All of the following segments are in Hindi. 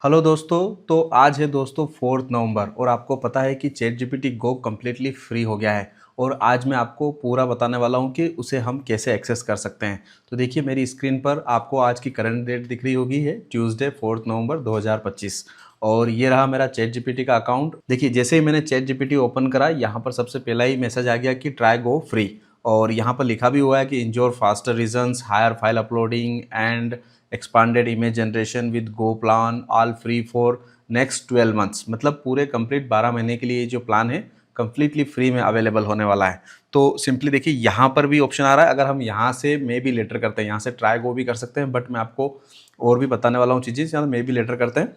हेलो दोस्तों। तो आज है दोस्तों 4 नवंबर और आपको पता है कि चैट जीपीटी गो कम्प्लीटली फ्री हो गया है। और आज मैं आपको पूरा बताने वाला हूं कि उसे हम कैसे एक्सेस कर सकते हैं। तो देखिए मेरी स्क्रीन पर आपको आज की करंट डेट दिख रही होगी, है ट्यूसडे 4 नवंबर 2025। और ये रहा मेरा चैट जीपीटी का अकाउंट। देखिए जैसे ही मैंने चैट जीपीटी ओपन करा, यहाँ पर सबसे पहला ही मैसेज आ गया कि ट्राई गो फ्री। और यहाँ पर लिखा भी हुआ है कि enjoy faster reasons, higher file uploading and expanded image generation with Go plan, all free for next 12 months. मतलब पूरे कंप्लीट 12 महीने के लिए जो प्लान है कंप्लीटली फ्री में अवेलेबल होने वाला है। तो सिंपली देखिए यहाँ पर भी ऑप्शन आ रहा है, अगर हम यहाँ से मे बी लेटर करते हैं, यहाँ से ट्राई गो भी कर सकते हैं, बट मैं आपको और भी बताने वाला हूँ चीज़ें। यहाँ मे बी लेटर करते हैं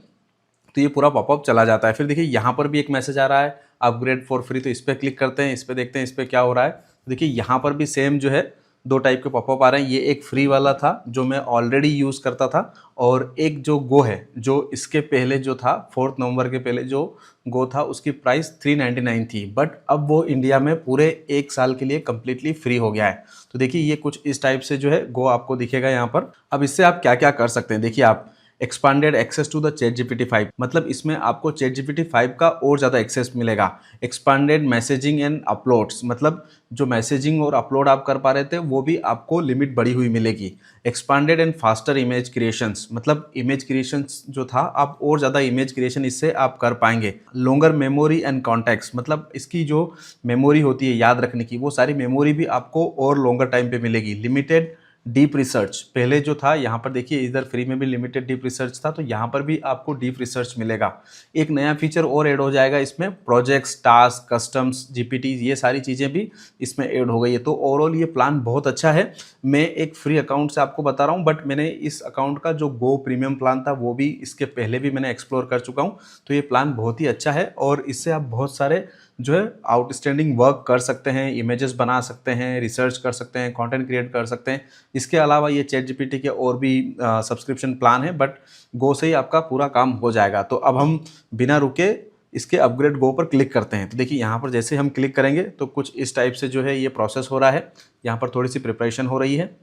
तो ये पूरा पॉपअप चला जाता है। फिर देखिए यहाँ पर भी एक मैसेज आ रहा है अपग्रेड फॉर फ्री, तो इस पर क्लिक करते हैं, इस पर देखते हैं इस पर क्या हो रहा है। तो देखिए यहाँ पर भी सेम जो है दो टाइप के पॉपअप आ रहे हैं। ये एक फ्री वाला था जो मैं ऑलरेडी यूज़ करता था, और एक जो गो है जो इसके पहले जो था 4 नवंबर के पहले जो गो था उसकी प्राइस 399 थी, बट अब वो इंडिया में पूरे 1 साल के लिए कम्प्लीटली फ्री हो गया है। तो देखिए ये कुछ इस टाइप से जो है गो आपको दिखेगा यहाँ पर। अब इससे आप क्या क्या कर सकते हैं, देखिए आप expanded access to the ChatGPT 5, मतलब इसमें आपको चैट जीपीटी 5 का और ज़्यादा एक्सेस मिलेगा। एक्सपांडेड मैसेजिंग एंड अपलोड्स, मतलब जो मैसेजिंग और अपलोड आप कर पा रहे थे वो भी आपको लिमिट बढ़ी हुई मिलेगी। Expanded and faster image creations, मतलब इमेज क्रिएशंस जो था आप और ज़्यादा इमेज क्रिएशन इससे आप कर पाएंगे। लॉन्गर मेमोरी एंड कॉन्टैक्ट्स, मतलब इसकी जो मेमोरी होती है याद रखने की, वो सारी मेमोरी भी आपको और लॉन्गर टाइम पे मिलेगी। लिमिटेड डीप रिसर्च, पहले जो था यहाँ पर देखिए इधर फ्री में भी लिमिटेड डीप रिसर्च था, तो यहाँ पर भी आपको डीप रिसर्च मिलेगा। एक नया फीचर और ऐड हो जाएगा इसमें, प्रोजेक्ट्स, टास्क, कस्टम्स, जीपीटी, ये सारी चीज़ें भी इसमें ऐड हो गई है। तो ओवरऑल ये प्लान बहुत अच्छा है। मैं एक फ्री अकाउंट से आपको बता रहा हूँ, बट मैंने इस अकाउंट का जो गो प्रीमियम प्लान था वो भी इसके पहले भी मैंने एक्सप्लोर कर चुका हूँ। तो ये प्लान बहुत ही अच्छा है और इससे आप बहुत सारे जो है आउटस्टैंडिंग वर्क कर सकते हैं, इमेजेस बना सकते हैं, रिसर्च कर सकते हैं, कंटेंट क्रिएट कर सकते हैं। इसके अलावा ये चैट जीपीटी के और भी सब्सक्रिप्शन प्लान है, बट गो से ही आपका पूरा काम हो जाएगा। तो अब हम बिना रुके इसके अपग्रेड गो पर क्लिक करते हैं। तो देखिए यहाँ पर जैसे हम क्लिक करेंगे तो कुछ इस टाइप से जो है ये प्रोसेस हो रहा है। यहाँ पर थोड़ी सी प्रिपरेशन हो रही है,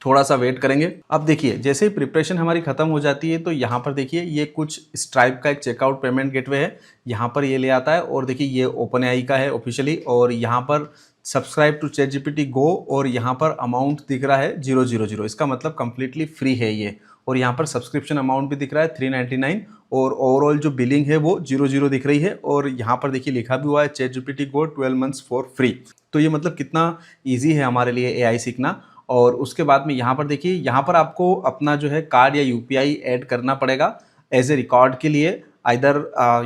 थोड़ा सा वेट करेंगे। अब देखिए जैसे ही प्रिपरेशन हमारी खत्म हो जाती है तो यहाँ पर देखिए ये कुछ स्ट्राइप का एक चेकआउट पेमेंट गेटवे है, यहाँ पर ये ले आता है। और देखिए ये ओपन एआई का है ऑफिशियली, और यहाँ पर सब्सक्राइब टू चैट जीपीटी गो, और यहाँ पर अमाउंट दिख रहा है 000, इसका मतलब कंप्लीटली फ्री है ये। और यहाँ पर सब्सक्रिप्शन अमाउंट भी दिख रहा है 399, और ओवरऑल जो बिलिंग है वो 00 दिख रही है। और यहाँ पर देखिए लिखा भी हुआ है chat GPT go 12 months for free. तो ये मतलब कितना ईजी है हमारे लिए एआई सीखना। और उसके बाद में यहाँ पर देखिए, यहाँ पर आपको अपना जो है कार्ड या यूपीआई ऐड करना पड़ेगा एज ए रिकॉर्ड के लिए। इधर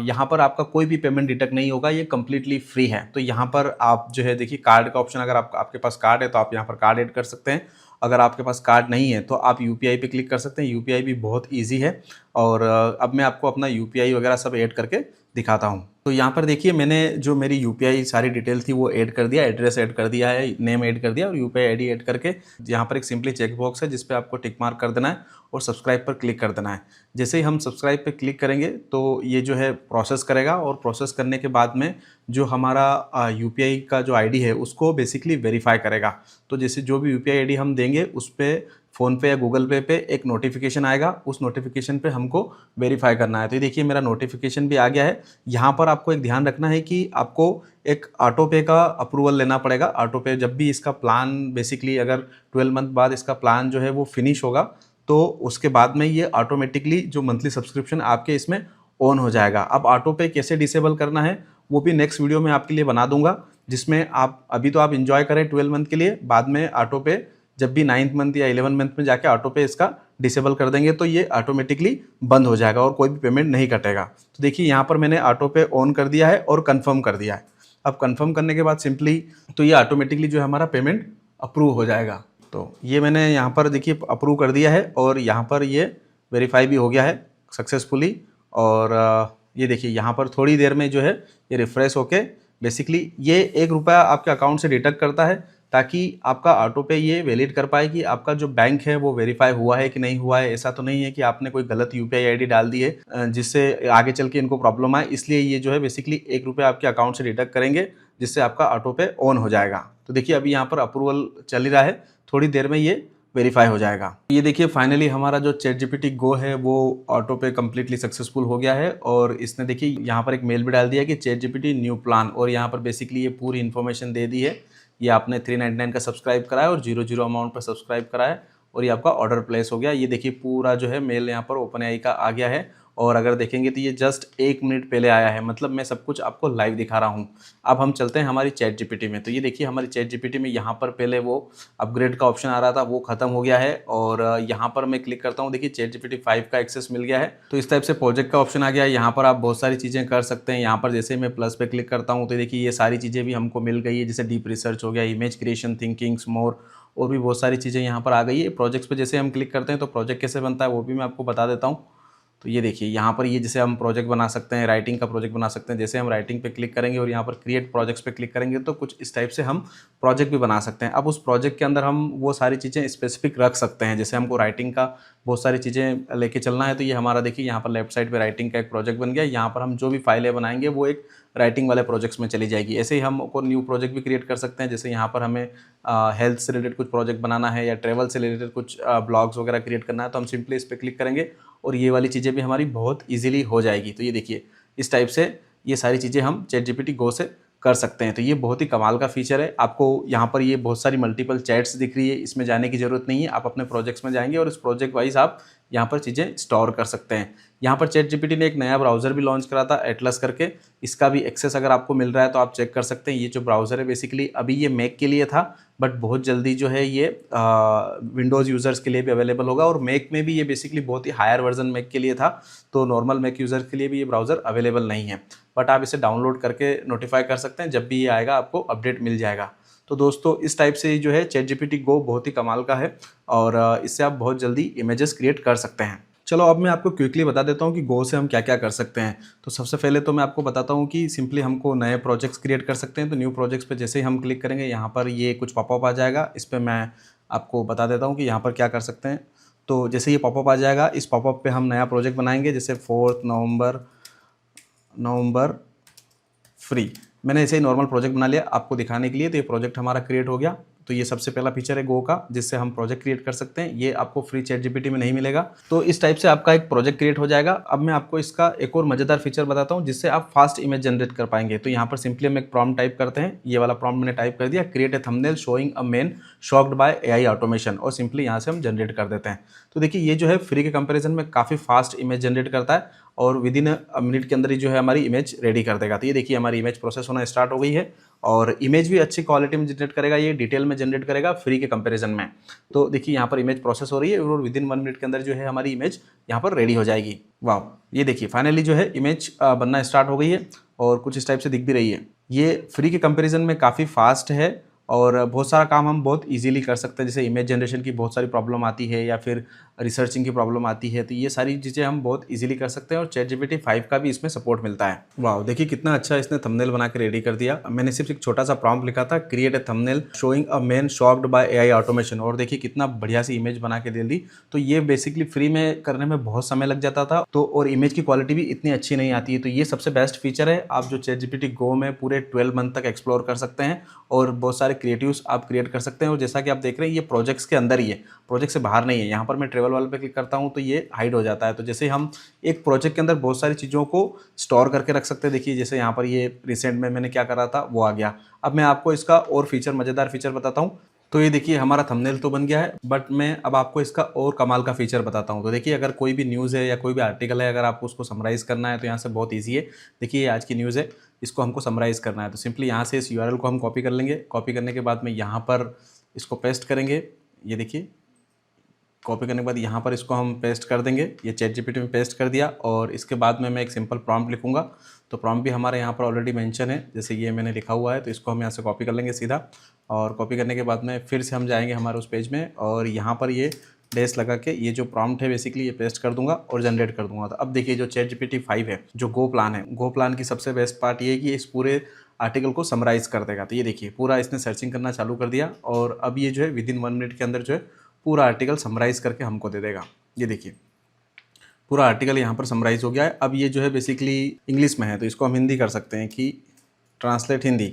यहाँ पर आपका कोई भी पेमेंट डिटेक्ट नहीं होगा, ये कम्प्लीटली फ्री है। तो यहाँ पर आप जो है देखिए कार्ड का ऑप्शन, अगर आपके पास कार्ड है तो आप यहाँ पर कार्ड ऐड कर सकते हैं। अगर आपके पास कार्ड नहीं है तो आप यूपीआई पे क्लिक कर सकते हैं। यूपीआई भी बहुत इजी है। और अब मैं आपको अपना यूपीआई वगैरह सब ऐड करके दिखाता हूँ। तो यहाँ पर देखिए मैंने जो मेरी यूपीआई सारी डिटेल थी वो ऐड कर दिया, एड्रेस ऐड कर दिया है, नेम ऐड कर दिया, और यूपीआई आईडी ऐड करके यहाँ पर एक सिंपली चेक बॉक्स है जिस पे आपको टिक मार्क कर देना है और सब्सक्राइब पर क्लिक कर देना है। जैसे ही हम सब्सक्राइब पे क्लिक करेंगे तो ये जो है प्रोसेस करेगा, और प्रोसेस करने के बाद में जो हमारा यूपीआई का जो आईडी है उसको बेसिकली वेरीफाई करेगा। तो जैसे जो भी यूपीआई आईडी हम देंगे उस पर फ़ोनपे या गूगल पे पे एक नोटिफिकेशन आएगा, उस नोटिफिकेशन पे हमको वेरीफाई करना है। तो देखिए मेरा नोटिफिकेशन भी आ गया है। यहाँ पर आपको एक ध्यान रखना है कि आपको एक ऑटो पे का अप्रूवल लेना पड़ेगा। ऑटो पे जब भी इसका प्लान बेसिकली अगर 12 मंथ बाद इसका प्लान जो है वो फिनिश होगा तो उसके बाद में ये ऑटोमेटिकली जो मंथली सब्सक्रिप्शन आपके इसमें ऑन हो जाएगा। अब ऑटो पे कैसे डिसेबल करना है वो भी नेक्स्ट वीडियो में आपके लिए बना दूंगा, जिसमें आप अभी तो आप इंजॉय करें 12 मंथ के लिए, बाद में ऑटो पे जब भी 9th मंथ या 11 मंथ में जाके ऑटो पे इसका डिसेबल कर देंगे तो ये ऑटोमेटिकली बंद हो जाएगा और कोई भी पेमेंट नहीं कटेगा। तो देखिए यहाँ पर मैंने ऑटो पे ऑन कर दिया है और कंफर्म कर दिया है। अब कंफर्म करने के बाद सिंपली तो ये ऑटोमेटिकली जो है हमारा पेमेंट अप्रूव हो जाएगा। तो ये मैंने यहाँ पर देखिए अप्रूव कर दिया है और यहाँ पर ये वेरीफाई भी हो गया है सक्सेसफुली। और ये देखिए यहाँ पर थोड़ी देर में जो है ये रिफ्रेश होके बेसिकली ये ₹1 आपके अकाउंट से डिडक्ट करता है, ताकि आपका ऑटो पे ये वैलिड कर पाए कि आपका जो बैंक है वो वेरीफाई हुआ है कि नहीं हुआ है। ऐसा तो नहीं है कि आपने कोई गलत यूपीआई आईडी डाल दी है जिससे आगे चल के इनको प्रॉब्लम आए। इसलिए ये जो है बेसिकली ₹1 आपके अकाउंट से डिडक्ट करेंगे, जिससे आपका ऑटो पे ऑन हो जाएगा। तो देखिए अभी यहाँ पर अप्रूवल चल ही रहा है, थोड़ी देर में ये वेरीफाई हो जाएगा। ये देखिए फाइनली हमारा जो ChatGPT Go है वो ऑटो पे कम्प्लीटली सक्सेसफुल हो गया है और इसने देखिए यहाँ पर एक मेल भी डाल दिया कि ChatGPT न्यू प्लान, और यहाँ पर बेसिकली ये पूरी इन्फॉर्मेशन दे दी है। ये आपने 399 का सब्सक्राइब करा है और 00 अमाउंट पर सब्सक्राइब करा है और ये आपका ऑर्डर प्लेस हो गया। ये देखिए पूरा जो है मेल यहाँ पर OpenAI का आ गया है और अगर देखेंगे तो ये जस्ट 1 मिनट पहले आया है, मतलब मैं सब कुछ आपको लाइव दिखा रहा हूँ। अब हम चलते हैं हमारी ChatGPT में। तो ये देखिए हमारी ChatGPT में यहाँ पर पहले वो अपग्रेड का ऑप्शन आ रहा था, वो खत्म हो गया है और यहाँ पर मैं क्लिक करता हूँ, देखिए ChatGPT 5 का एक्सेस मिल गया है। तो इस टाइप से प्रोजेक्ट का ऑप्शन आ गया है। यहाँ पर आप बहुत सारी चीज़ें कर सकते हैं। यहाँ पर जैसे मैं प्लस पे क्लिक करता हूँ तो देखिए ये सारी चीज़ें भी हमको मिल गई है, जैसे डीप रिसर्च हो गया, इमेज क्रिएशन, थिंकिंग्स मोर, और भी बहुत सारी चीज़ें यहाँ पर आ गई है। प्रोजेक्ट्स पे जैसे हम क्लिक करते हैं तो प्रोजेक्ट कैसे बनता है वो भी मैं आपको बता देता हूँ। तो ये देखिए यहाँ पर ये जैसे हम प्रोजेक्ट बना सकते हैं, राइटिंग का प्रोजेक्ट बना सकते हैं। जैसे हम राइटिंग पे क्लिक करेंगे और यहाँ पर क्रिएट प्रोजेक्ट्स पे क्लिक करेंगे तो कुछ इस टाइप से हम प्रोजेक्ट भी बना सकते हैं। अब उस प्रोजेक्ट के अंदर हम वो सारी चीज़ें स्पेसिफिक रख सकते हैं। जैसे हमको राइटिंग का बहुत सारी चीज़ें लेके चलना है तो ये हमारा देखिए यहाँ पर लेफ्ट साइड पे राइटिंग का एक प्रोजेक्ट बन गया। यहाँ पर हम जो भी फाइलें बनाएंगे वो एक राइटिंग वाले प्रोजेक्ट्स में चली जाएगी। ऐसे ही हम को न्यू प्रोजेक्ट भी क्रिएट कर सकते हैं। जैसे यहाँ पर हमें हेल्थ से रिलेटेड कुछ प्रोजेक्ट बनाना है या ट्रैवल से रिलेटेड कुछ ब्लॉग्स वगैरह क्रिएट करना है तो हम सिंपली इस पर क्लिक करेंगे और ये वाली चीज़ें भी हमारी बहुत ईजिली हो जाएगी। तो ये देखिए इस टाइप से ये सारी चीज़ें हम ChatGPT Go से कर सकते हैं। तो ये बहुत ही कमाल का फीचर है। आपको यहाँ पर ये बहुत सारी मल्टीपल चैट्स दिख रही है, इसमें जाने की ज़रूरत नहीं है। आप अपने प्रोजेक्ट्स में जाएंगे और इस प्रोजेक्ट वाइज आप यहाँ पर चीज़ें स्टोर कर सकते हैं। यहाँ पर ChatGPT ने एक नया ब्राउज़र भी लॉन्च करा था, एटलस करके। इसका भी एक्सेस अगर आपको मिल रहा है तो आप चेक कर सकते हैं। ये जो ब्राउज़र है बेसिकली अभी ये मैक के लिए था, बट बहुत जल्दी जो है ये विंडोज़ यूज़र्स के लिए भी अवेलेबल होगा और मैक में भी ये बेसिकली बहुत ही हायर वर्जन मैक के लिए था। तो नॉर्मल मैक यूज़र के लिए भी ये ब्राउज़र अवेलेबल नहीं है, बट आप इसे डाउनलोड करके नोटिफाई कर सकते हैं। जब भी ये आएगा आपको अपडेट मिल जाएगा। तो दोस्तों इस टाइप से जो है ChatGPT Go बहुत ही कमाल का है और इससे आप बहुत जल्दी इमेजेस क्रिएट कर सकते हैं। चलो अब मैं आपको क्विकली बता देता हूँ कि Go से हम क्या क्या कर सकते हैं। तो सबसे पहले तो मैं आपको बताता हूँ कि सिंपली हमको नए प्रोजेक्ट्स क्रिएट कर सकते हैं। तो न्यू प्रोजेक्ट्स पे जैसे ही हम क्लिक करेंगे यहाँ पर ये कुछ पॉपअप आ जाएगा। इस पर मैं आपको बता देता हूँ कि यहाँ पर क्या कर सकते हैं। तो जैसे ये पॉपअप आ जाएगा, इस पॉपअप पे हम नया प्रोजेक्ट बनाएंगे, जैसे 4 नवंबर फ्री। मैंने ऐसे ही नॉर्मल प्रोजेक्ट बना लिया आपको दिखाने के लिए। तो ये प्रोजेक्ट हमारा क्रिएट हो गया। तो ये सबसे पहला फीचर है Go का, जिससे हम प्रोजेक्ट क्रिएट कर सकते हैं। ये आपको फ्री ChatGPT में नहीं मिलेगा। तो इस टाइप से आपका एक प्रोजेक्ट क्रिएट हो जाएगा। अब मैं आपको इसका एक और मज़ेदार फीचर बताता हूँ जिससे आप फास्ट इमेज जनरेट कर पाएंगे। तो यहाँ पर सिंपली हम एक प्रॉम्प्ट टाइप करते हैं। ये वाला प्रॉम्प्ट मैंने टाइप कर दिया, create a thumbnail showing a man shocked by AI automation, और सिंपली यहाँ से हम जनरेट कर देते हैं। तो देखिए ये जो है फ्री के कंपेरिजन में काफ़ी फास्ट इमेज जनरेट करता है और विद इन अ मिनट के अंदर ही जो है हमारी इमेज रेडी कर देगा। तो ये देखिए हमारी इमेज प्रोसेस होना स्टार्ट हो गई है और इमेज भी अच्छी क्वालिटी में जनरेट करेगा, ये डिटेल में जनरेट करेगा फ्री के कंपैरिजन में। तो देखिए यहाँ पर इमेज प्रोसेस हो रही है और विद इन 1 मिनट के अंदर जो है हमारी इमेज यहाँ पर रेडी हो जाएगी। वाह, ये देखिए फाइनली जो है इमेज बनना स्टार्ट हो गई है और कुछ इस टाइप से दिख भी रही है। ये फ्री के कंपैरिजन में काफ़ी फास्ट है और बहुत सारा काम हम बहुत इजीली कर सकते हैं। जैसे इमेज जनरेशन की बहुत सारी प्रॉब्लम आती है या फिर रिसर्चिंग की प्रॉब्लम आती है, तो ये सारी चीज़ें हम बहुत इजीली कर सकते हैं और ChatGPT 5 का भी इसमें सपोर्ट मिलता है। वाह, देखिए कितना अच्छा इसने थंबनेल बना के रेडी कर दिया। मैंने सिर्फ एक छोटा सा प्रॉम्प्ट लिखा था, create a thumbnail showing a man shocked by AI automation, और देखिए कितना बढ़िया सी इमेज बना के दे दी। तो ये बेसिकली फ्री में करने में बहुत समय लग जाता था, तो और इमेज की क्वालिटी भी इतनी अच्छी नहीं आती है। तो ये सबसे बेस्ट फीचर है, आप जो ChatGPT Go में पूरे 12 मंथ तक एक्सप्लोर कर सकते हैं और बहुत सारे क्रिएटिव्स आप क्रिएट कर सकते हैं। और जैसा कि आप देख रहे हैं ये प्रोजेक्ट्स के अंदर ही है, प्रोजेक्ट से बाहर नहीं है। यहाँ पर मैं ट्रेवल वाले पे क्लिक करता हूँ तो ये हाइड हो जाता है। तो जैसे हम एक प्रोजेक्ट के अंदर बहुत सारी चीज़ों को स्टोर करके रख सकते हैं। देखिए जैसे यहाँ पर ये रिसेंट में मैंने क्या करा था वो आ गया। अब मैं आपको इसका और फीचर, मज़ेदार फीचर बताता हूँ। तो ये देखिए हमारा थंबनेल तो बन गया है, बट मैं अब आपको इसका और कमाल का फीचर बताता हूँ। तो देखिए अगर कोई भी न्यूज़ है या कोई भी आर्टिकल है, अगर आपको उसको समराइज़ करना है तो यहाँ से बहुत ईजी है। देखिए ये आज की न्यूज़ है, इसको हमको समराइज़ करना है तो सिंपली यहाँ से इस URL को हम कॉपी कर लेंगे। कॉपी करने के बाद में यहाँ पर इसको पेस्ट करेंगे। ये देखिए कॉपी करने के बाद यहाँ पर इसको हम पेस्ट कर देंगे। ये ChatGPT में पेस्ट कर दिया और इसके बाद में मैं एक सिंपल प्रॉम्प्ट लिखूंगा। तो प्रॉम्प्ट भी हमारे यहाँ पर ऑलरेडी मेंशन है, जैसे ये मैंने लिखा हुआ है। तो इसको हम यहाँ से कॉपी कर लेंगे सीधा, और कॉपी करने के बाद में फिर से हम जाएंगे हमारे उस पेज में और यहाँ पर ये डैश लगा के ये जो प्रॉम्प्ट है बेसिकली ये पेस्ट कर दूंगा और जनरेट कर दूंगा। तो अब देखिए जो ChatGPT 5 है, जो Go प्लान है, Go प्लान की सबसे बेस्ट पार्ट ये है कि इस पूरे आर्टिकल को समराइज़ कर देगा। तो ये देखिए पूरा इसने सर्चिंग करना चालू कर दिया और अब ये जो है विद इन 1 मिनट के अंदर जो है पूरा आर्टिकल समराइज़ करके हमको दे देगा। ये देखिए पूरा आर्टिकल यहाँ पर समराइज़ हो गया है। अब ये जो है बेसिकली इंग्लिश में है तो इसको हम हिंदी कर सकते हैं कि ट्रांसलेट हिंदी।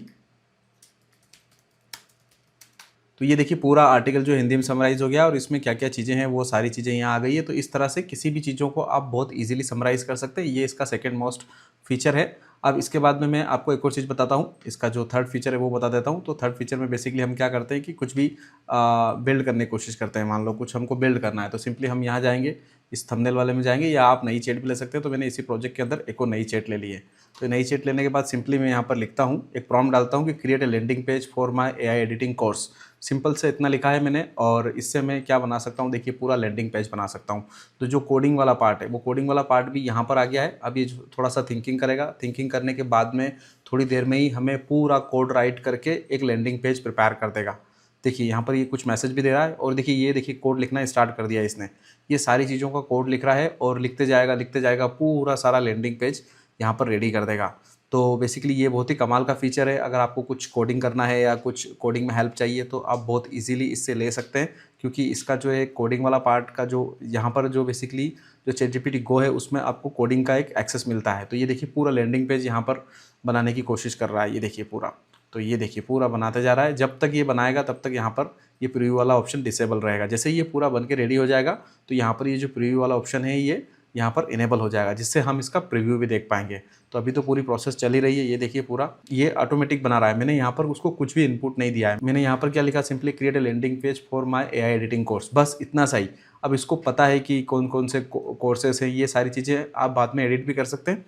तो ये देखिए पूरा आर्टिकल जो हिंदी में समराइज़ हो गया और इसमें क्या-क्या चीज़ें हैं वो सारी चीज़ें यहाँ आ गई है। तो इस तरह से किसी भी चीज़ों को आप बहुत ईज़िली समराइज़ कर सकते हैं। ये इसका सेकंड मोस्ट फीचर है। अब इसके बाद में मैं आपको एक और चीज़ बताता हूँ। इसका जो थर्ड फीचर है वो बता देता हूँ। तो थर्ड फीचर में बेसिकली हम क्या करते हैं कि कुछ भी बिल्ड करने की कोशिश करते हैं। मान लो कुछ हमको बिल्ड करना है तो सिंपली हम यहाँ जाएँगे, इस थंबनेल वाले में जाएँगे या आप नई चैट भी ले सकते हैं। तो मैंने इसी प्रोजेक्ट के अंदर एक और नई चैट ले ली है। तो नई चैट लेने के बाद सिंपली मैं यहाँ पर लिखता हूँ, एक प्रॉम्प्ट डालता हूँ कि create a landing page for my AI editing course. Simple से इतना लिखा है मैंने और इससे मैं क्या बना सकता हूँ, देखिए पूरा लैंडिंग पेज बना सकता हूँ। तो जो कोडिंग वाला पार्ट है वो कोडिंग वाला पार्ट भी यहाँ पर आ गया है। अब ये थोड़ा सा थिंकिंग करेगा, थिंकिंग करने के बाद में थोड़ी देर में ही हमें पूरा कोड राइट करके एक लैंडिंग पेज प्रिपेयर कर देगा। देखिए यहाँ पर ये कुछ मैसेज भी दे रहा है और देखिए ये देखिए कोड लिखना स्टार्ट कर दिया है इसने। ये सारी चीज़ों का कोड लिख रहा है और लिखते जाएगा पूरा सारा लैंडिंग पेज यहाँ पर रेडी कर देगा। तो बेसिकली ये बहुत ही कमाल का फीचर है। अगर आपको कुछ कोडिंग करना है या कुछ कोडिंग में हेल्प चाहिए तो आप बहुत इजीली इससे ले सकते हैं, क्योंकि इसका जो है कोडिंग वाला पार्ट का जो यहाँ पर जो बेसिकली जो ChatGPT Go है उसमें आपको कोडिंग का एक एक्सेस मिलता है। तो ये देखिए पूरा लैंडिंग पेज यहाँ पर बनाने की कोशिश कर रहा है, ये देखिए पूरा। तो ये देखिए पूरा बनाते जा रहा है। जब तक ये बनाएगा तब तक यहाँ पर ये प्रीव्यू वाला ऑप्शन डिसेबल रहेगा। जैसे ही ये पूरा बन के रेडी हो जाएगा तो यहाँ पर ये जो प्रीव्यू वाला ऑप्शन है ये यहाँ पर इनेबल हो जाएगा, जिससे हम इसका प्रीव्यू भी देख पाएंगे। तो अभी तो पूरी प्रोसेस चल ही रही है। ये देखिए पूरा ये ऑटोमेटिक बना रहा है। मैंने यहाँ पर उसको कुछ भी इनपुट नहीं दिया है। मैंने यहाँ पर क्या लिखा, simply create a landing page for my AI editing course, बस इतना सा ही। अब इसको पता है कि कौन कौन से कोर्सेस हैं, ये सारी चीज़ें आप बाद में एडिट भी कर सकते हैं।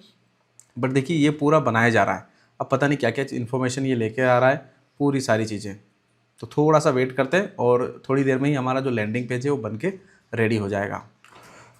बट देखिए ये पूरा बनाया जा रहा है। अब पता नहीं क्या क्या इन्फॉर्मेशन ये लेके आ रहा है, पूरी सारी चीज़ें। तो थोड़ा सा वेट करते हैं और थोड़ी देर में ही हमारा जो लैंडिंग पेज है वो बन के रेडी हो जाएगा।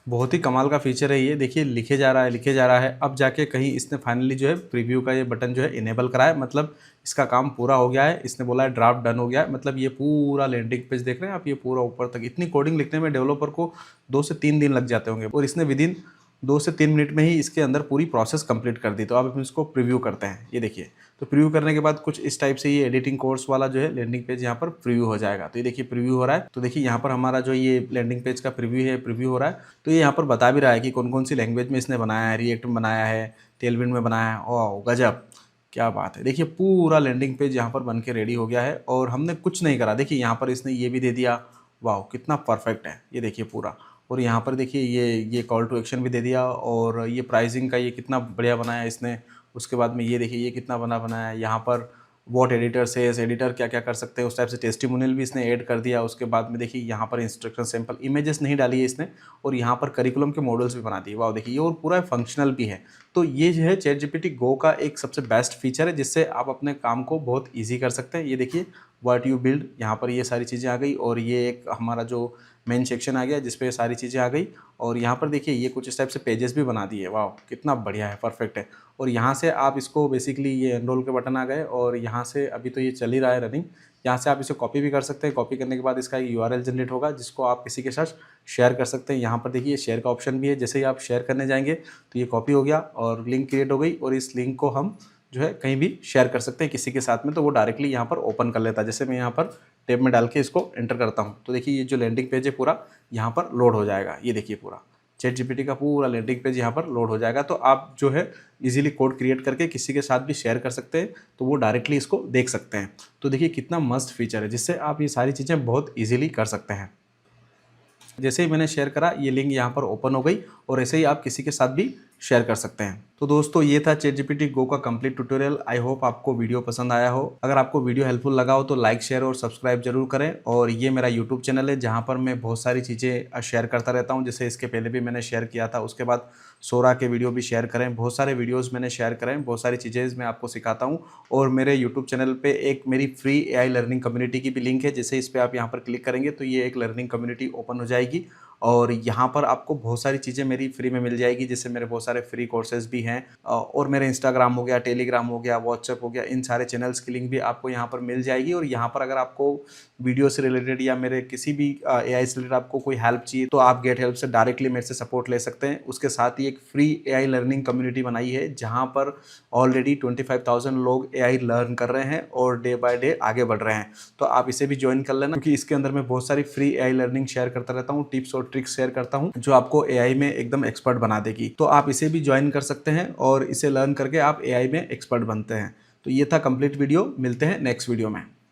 बहुत ही कमाल का फीचर है ये। देखिए लिखे जा रहा है। अब जाके कहीं इसने फाइनली जो है प्रीव्यू का ये बटन जो है इनेबल करा है, मतलब इसका काम पूरा हो गया है। इसने बोला है ड्राफ्ट डन हो गया है, मतलब ये पूरा लैंडिंग पेज देख रहे हैं आप, ये पूरा ऊपर तक। इतनी कोडिंग लिखने में डेवलपर को 2 से 3 दिन लग जाते होंगे और इसने विदिन 2 से 3 मिनट में ही इसके अंदर पूरी प्रोसेस कंप्लीट कर दी। तो अब हम इसको प्रीव्यू करते हैं। ये देखिए, तो प्रीव्यू करने के बाद कुछ इस टाइप से ये एडिटिंग कोर्स वाला जो है लैंडिंग पेज यहाँ पर प्रीव्यू हो जाएगा। तो ये देखिए प्रीव्यू हो रहा है। तो देखिए यहाँ पर हमारा जो ये लैंडिंग पेज का प्रीव्यू है, प्रीव्यू हो रहा है। तो ये यहाँ पर बता भी रहा है कि कौन कौन सी लैंग्वेज में इसने बनाया है, रिएक्ट में बनाया है, टेलविंड में बनाया है। ओह गजब, क्या बात है। देखिए पूरा लैंडिंग पेज यहाँ पर बन के रेडी हो गया है और हमने कुछ नहीं करा। देखिए यहाँ पर इसने ये भी दे दिया, वाह कितना परफेक्ट है। ये देखिए पूरा, और यहाँ पर देखिए ये कॉल टू एक्शन भी दे दिया और ये प्राइसिंग का ये कितना बढ़िया बनाया इसने। उसके बाद में ये देखिए ये कितना बनाया है। यहाँ पर वॉट एडिटर सेज, एडिटर क्या क्या कर सकते हैं उस टाइप से टेस्टिमोनियल भी इसने ऐड कर दिया। उसके बाद में देखिए यहाँ पर इंस्ट्रक्शन सैंपल इमेजेस नहीं डाली है इसने, और यहाँ पर करिकुलम के मॉडल्स भी बना दिए। वाह देखिए ये और पूरा फंक्शनल भी है। तो ये जो है ChatGPT Go का एक सबसे बेस्ट फीचर है, जिससे आप अपने काम को बहुत ईजी कर सकते हैं। ये देखिए व्हाट यू बिल्ड, यहाँ पर ये सारी चीज़ें आ गई और ये एक हमारा जो मेन सेक्शन आ गया जिसपे सारी चीज़ें आ गई। और यहाँ पर देखिए ये कुछ इस टाइप से पेजेस भी बना दिए। वाह कितना बढ़िया है, परफेक्ट है। और यहाँ से आप इसको बेसिकली ये एनरोल के बटन आ गए और यहाँ से अभी तो ये चल ही रहा है रनिंग। यहाँ से आप इसे कॉपी भी कर सकते हैं। कॉपी करने के बाद इसका एक URL जनरेट होगा जिसको आप किसी के साथ शेयर कर सकते हैं। यहाँ पर देखिए शेयर का ऑप्शन भी है। जैसे ही आप शेयर करने जाएंगे तो ये कॉपी हो गया और लिंक क्रिएट हो गई, और इस लिंक को हम जो है कहीं भी शेयर कर सकते हैं किसी के साथ में, तो वो डायरेक्टली यहाँ पर ओपन कर लेता है। जैसे मैं यहाँ पर टैब में डाल के इसको एंटर करता हूँ तो देखिए ये जो लैंडिंग पेज है पूरा यहाँ पर लोड हो जाएगा। ये देखिए पूरा ChatGPT का पूरा लैंडिंग पेज यहाँ पर लोड हो जाएगा। तो आप जो है इजीली कोड क्रिएट करके किसी के साथ भी शेयर कर सकते हैं, तो वो डायरेक्टली इसको देख सकते हैं। तो देखिए कितना मस्त फीचर है, जिससे आप ये सारी चीज़ें बहुत ईजिली कर सकते हैं। जैसे ही मैंने शेयर करा ये लिंक यहाँ पर ओपन हो गई और ऐसे ही आप किसी के साथ भी शेयर कर सकते हैं। तो दोस्तों ये था ChatGPT Go का कंप्लीट ट्यूटोरियल। आई होप आपको वीडियो पसंद आया हो। अगर आपको वीडियो हेल्पफुल लगा हो तो लाइक शेयर और सब्सक्राइब जरूर करें। और ये मेरा यूट्यूब चैनल है जहाँ पर मैं बहुत सारी चीज़ें शेयर करता रहता हूँ। जैसे इसके पहले भी मैंने शेयर किया था, उसके बाद सोरा के वीडियो भी शेयर करें, बहुत सारे वीडियोज़ मैंने शेयर करें, बहुत सारी चीज़ें मैं आपको सिखाता हूँ। और मेरे यूट्यूब चैनल पर एक मेरी फ्री AI लर्निंग कम्युनिटी की भी लिंक है। जैसे इस पर आप यहाँ पर क्लिक करेंगे तो ये एक लर्निंग कम्युनिटी ओपन हो जाएगी और यहाँ पर आपको बहुत सारी चीज़ें मेरी फ्री में मिल जाएगी। जैसे मेरे बहुत सारे फ्री कोर्सेज भी हैं और मेरे इंस्टाग्राम हो गया, टेलीग्राम हो गया, व्हाट्सएप हो गया, इन सारे चैनल्स की लिंक भी आपको यहाँ पर मिल जाएगी। और यहाँ पर अगर आपको वीडियो से रिलेटेड या मेरे किसी भी AI से रिलेटेड आपको कोई हेल्प चाहिए तो आप गेट हेल्प से डायरेक्टली मेरे से सपोर्ट ले सकते हैं। उसके साथ ही एक फ्री AI लर्निंग कम्युनिटी बनाई है जहाँ पर ऑलरेडी 25,000 लोग AI लर्न कर रहे हैं और डे बाय डे आगे बढ़ रहे हैं। तो आप इसे भी ज्वाइन कर लेना, क्योंकि इसके अंदर मैं बहुत सारी फ्री AI लर्निंग शेयर करता रहता हूँ, टिप्स और ट्रिक्स शेयर करता हूँ जो आपको AI में एकदम एक्सपर्ट बना देगी। तो आप इसे भी ज्वाइन कर सकते हैं और इसे लर्न करके आप AI में एक्सपर्ट बनते हैं। तो ये था कंप्लीट वीडियो, मिलते हैं नेक्स्ट वीडियो में।